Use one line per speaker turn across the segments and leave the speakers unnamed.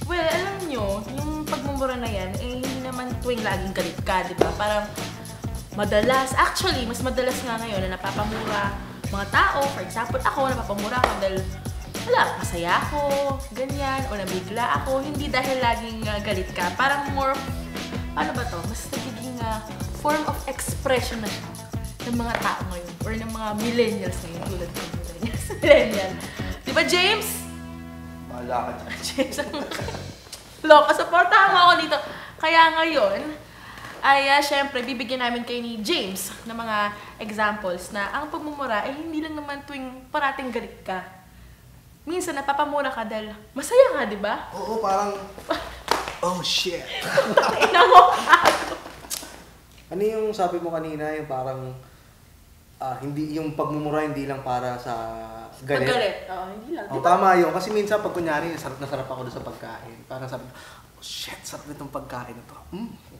Well, alam nyo, yung pagmumura na yan, eh hindi naman tuwing laging galit ka, di ba? Parang madalas, actually, mas madalas nga ngayon na napapamura mga tao. For example, ako napapamura ako dahil wala, masaya ako, ganyan, o nabigla ako. Hindi dahil laging galit ka. Parang more, ano ba to? Mas nagiging form of expression na siya ng mga tao ngayon or ng mga millennials ngayon, tulad ng millennials. Millennial. Di ba, James?
Bahala ka dyan.
James, loka, supportahan mo ako dito. Kaya ngayon, ay syempre, bibigyan namin kayo ni James ng mga examples na ang pagmumura, eh hindi lang naman tuwing parating galit ka. Minsan, napapamura ka dahil masaya ka, di ba?
Oo, parang, oh shit.
Ina mo,
Ano yung sabi mo kanina, yung parang, hindi, yung pagmumura hindi lang para sa galit.
Paggalit. Oo, hindi lang.
Oh, tama yun. Kasi minsan pag kunyari, sarap na sarap ako doon sa pagkain. Parang sabi ko, oh shit, sarap nitong pagkain na to.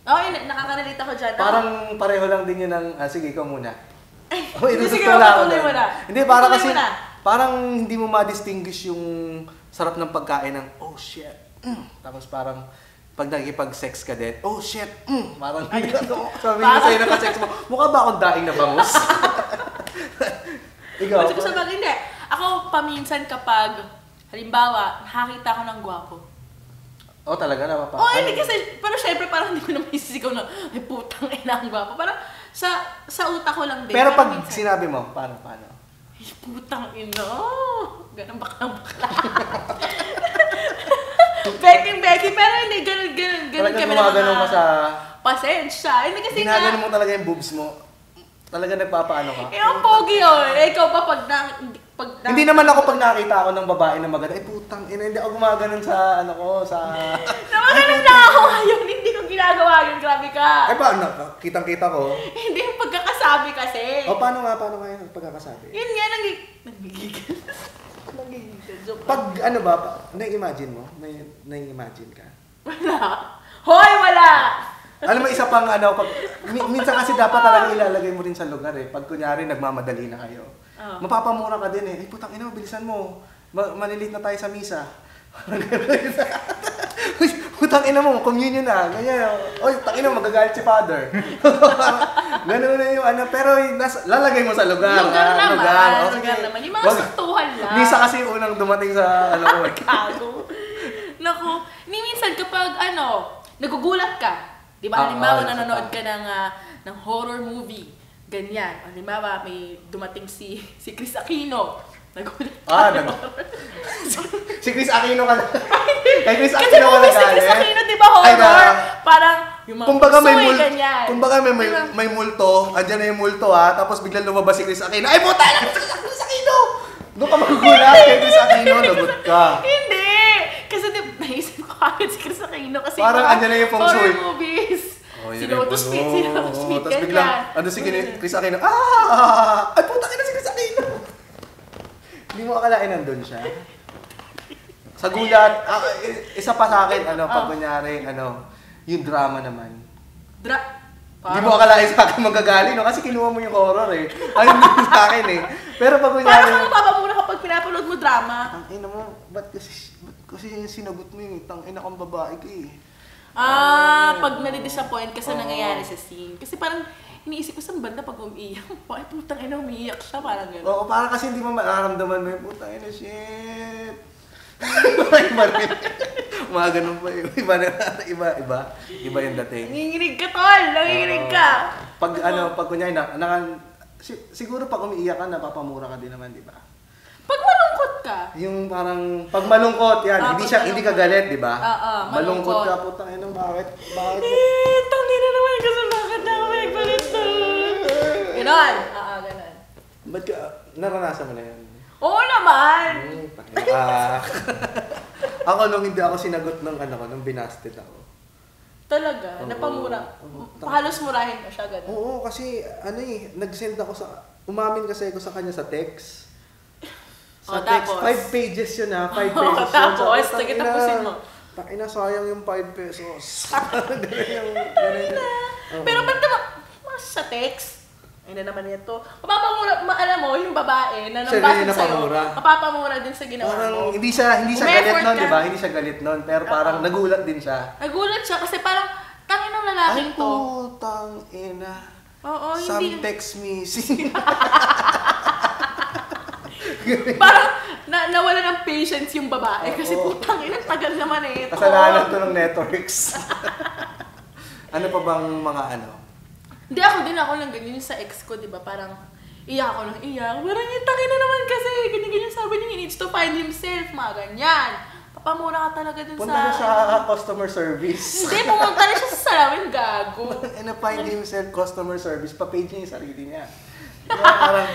Oo, yun, nakaka-relate ako dyan.
Parang pareho lang din yun ng, sige, ikaw muna. Oh,
sige, patuloy mo na.
Hindi, para
Patuloy
kasi,
mo na.
parang hindi mo ma-distinguish yung sarap ng pagkain ng, oh shit. Tapos parang, pag nakikipag-sex ka din, oh shit. Parang, sabi mo sa'yo naka-sex mo, mukha ba akong daing na bangus? Ikaw?
Kasi sa bagay, hindi. Ako, paminsan kapag, halimbawa, nakakita ko ng gwapo.
Oh, talaga na pa.
Oo, hindi kasi, pero syempre parang hindi ko naman isisigaw na, ay putang ina ang gwapo. Parang sa utak ko lang din.
Pero pag
minsan,
sinabi mo, paano?
ay putang ina, ganun bakla. Becky, pero hindi, ganun
Talagang
kami
gumagano ka sa...
pasensya. Hindi kasi
Ginagano mo talaga yung boobs mo. Talaga nagpapaano ka.
eh, ang pogi yun. Eh, ikaw pa pag
Hindi naman ako pag nakita ako ng babae na maganda, eh putang ina, hindi ako gumaganon sa ano ko, sa...
Namaganon na ako ngayon, hindi ko ginagawa yun, grabe ka.
Eh paano? Kitang-kita ko.
Hindi yung pagkakasabi kasi.
O paano nga yung pagkakasabi?
Yun nga, nagigigil. Nagigigil. Joke lang.
Pag ano ba, nai-imagine mo? May nai-imagine ka?
Wala. Hoy, wala!
Alam mo, isa pang ano, pag, minsan kasi dapat talaga ilalagay mo rin sa lugar eh. Pag kunyari, nagmamadali na kayo. Mapapamura ka din eh. Ay, putang ina, bilisan mo. Malilit na tayo sa misa. Putang ina mo, communion na. Ganyan. Oy, tang ina, magagalit si father. Ganun na yung ano. Pero lalagay mo sa lugar.
Lugar naman.
Lugar. Oh,
Lugar naman. Yung mga saktuhan lang.
Misa kasi yung unang dumating sa ano ko.
Kago. Naku, minsan kapag nagugulat ka. Di ba? Halimbawa, nanonood ka ng horror movie. Ganyan. Halimbawa, may dumating si Chris Aquino. Nagulat ka.
Si Chris Aquino ka na. Kay Chris
Kasi
Aquino ka
movie si
nagalit.
Chris Aquino, di ba horror? Parang yung mga
Kumbaga
ganyan.
Kumbaga may multo, andyan na yung multo tapos biglang lumabas si Chris Aquino. Ay puta na! Chris Aquino! Doon ka magugulat kay Chris Aquino, lagot ka.
Hindi! Kasi naisip ko agad si Chris Aquino kasi
Parang andyan na yung feng shui.
horror movies.
Oh,
Si Lotus Pit,
Tapos
ganyan.
biglang, si Chris Aquino, ay puta ka na si Chris Aquino! Hindi mo akalain nandun siya. Sa gulat, isa pa sa akin, pag kunyari, yung drama naman. Hindi mo akalain sa akin magagaling, no? Kasi kinuha mo yung horror eh. Ayun din sa akin eh. Pero pag kunyari...
Parang kang mapapamuna kapag pinapanood mo drama.
Tangina mo, ba't kasi sinagot mo yung tangina kang babae ka eh.
Pag nadi-disappoint ka sa nangyayari sa scene. Kasi parang iniisip ko saan banda pag umiiyak. Ay, putang ina, umiiyak siya. Parang gano'n.
Oo, parang kasi hindi mo mararamdaman mo yung putang ina, shit. Iba rin. Mga ganun pa yun. Iba yung dating.
Nanginginig ka, tol! Nanginginig ka!
Pag kunyari, siguro pag umiiyak ka, napapamura ka din naman, di ba?
Pag malungkot ka.
Yung parang, pag malungkot, yan, hindi ka galit, di ba?
Malungkot.
Ka, putang ina, bakit?
Tangin na naman kasi bakit na ako nagpalit to? Ganon. Ganon.
Ba't ka, naranasan mo na yan?
Oo naman!
Ako nung hindi ako sinagot ng nung binasted ako.
Talaga? Napamura? Halos murahin mo siya, gano'n?
Oo, kasi nag-send ako umamin kasi ako sa kanya sa text. Sa text,
tapos?
5 pages yun 5 pages yun.
Tapos, sige tapusin mo.
Takina, sayang yung 5 pesos.
Pero ba't ka sa text? Ay na naman ito. Mapapamura, alam mo, yung babae na
Siya
nambasag
rin yung
sa'yo,
napamura.
mapapamura din sa ginawa
Parang
mo.
hindi siya
Umeffort
galit nun,
ka.
di ba? Hindi siya galit nun. Pero parang nagulat din siya.
Nagulat siya kasi parang, tangin ng lalaking
Ay,
to.
putang ina.
Oo,
Some
hindi.
text missing.
Parang nawala ng patience yung babae kasi
Oo.
putang ina, tagal naman eh ito.
Kasalanan to ng networks. Ano pa bang mga ano?
Hindi ako lang ganyan yung sa ex ko, di ba? Parang iyak ako lang iyak. Parang tangin na naman kasi. Ganyan sabi niya, he needs to find himself. Mga ganyan. Papamura ka talaga dun
Punta
sa...
na sa customer service.
Hindi, pumunta na siya sa salamin, gago.
And find himself customer service, pa-page niya yung sarili niya. Diba, parang,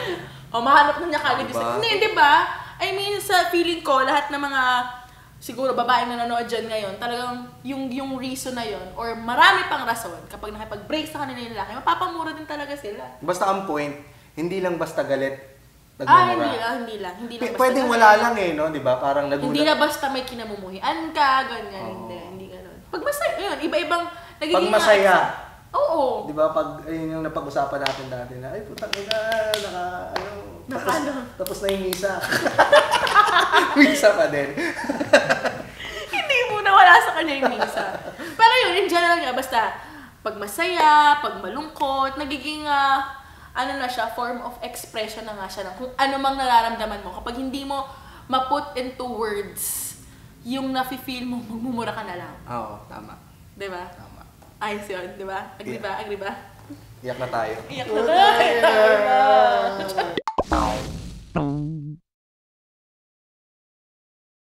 O, mahanap na niya kagad.
Diba?
Hindi, di ba? I mean, sa feeling ko, lahat ng mga siguro babaeng nanonood dyan ngayon, talagang yung reason na yon or marami pang rason, kapag nakipag-break sa kanila yung lalaki, mapapamura din talaga sila.
basta ang point, hindi lang basta galit,
Ah,
nagmumura.
hindi lang basta
Pwedeng
ganun.
wala lang eh, no? Di ba? Parang nagulat.
Hindi na basta may kinamumuhian ka, ganyan,
Oo.
hindi ganun. Pag masaya, yun, iba-ibang nagiging
Pag masaya.
Oo.
Di ba? Pag, ayun yung napag-usapan natin dati na, ay putang ina, tapos na yung misa. Misa pa din.
Hindi mo nawala sa kanya yung misa. Pero yun, in general nga, basta pag masaya, pag malungkot, nagiging, ano na siya, form of expression na nga siya ng kung ano mang nararamdaman mo. Kapag hindi mo ma-put into words yung nafe-feel mo, magmumura ka na lang.
Oo, tama.
Diba?
Tama.
Ayos yun, diba? Agree ba? Agree ba?
Iyak na tayo.
Iyak na tayo.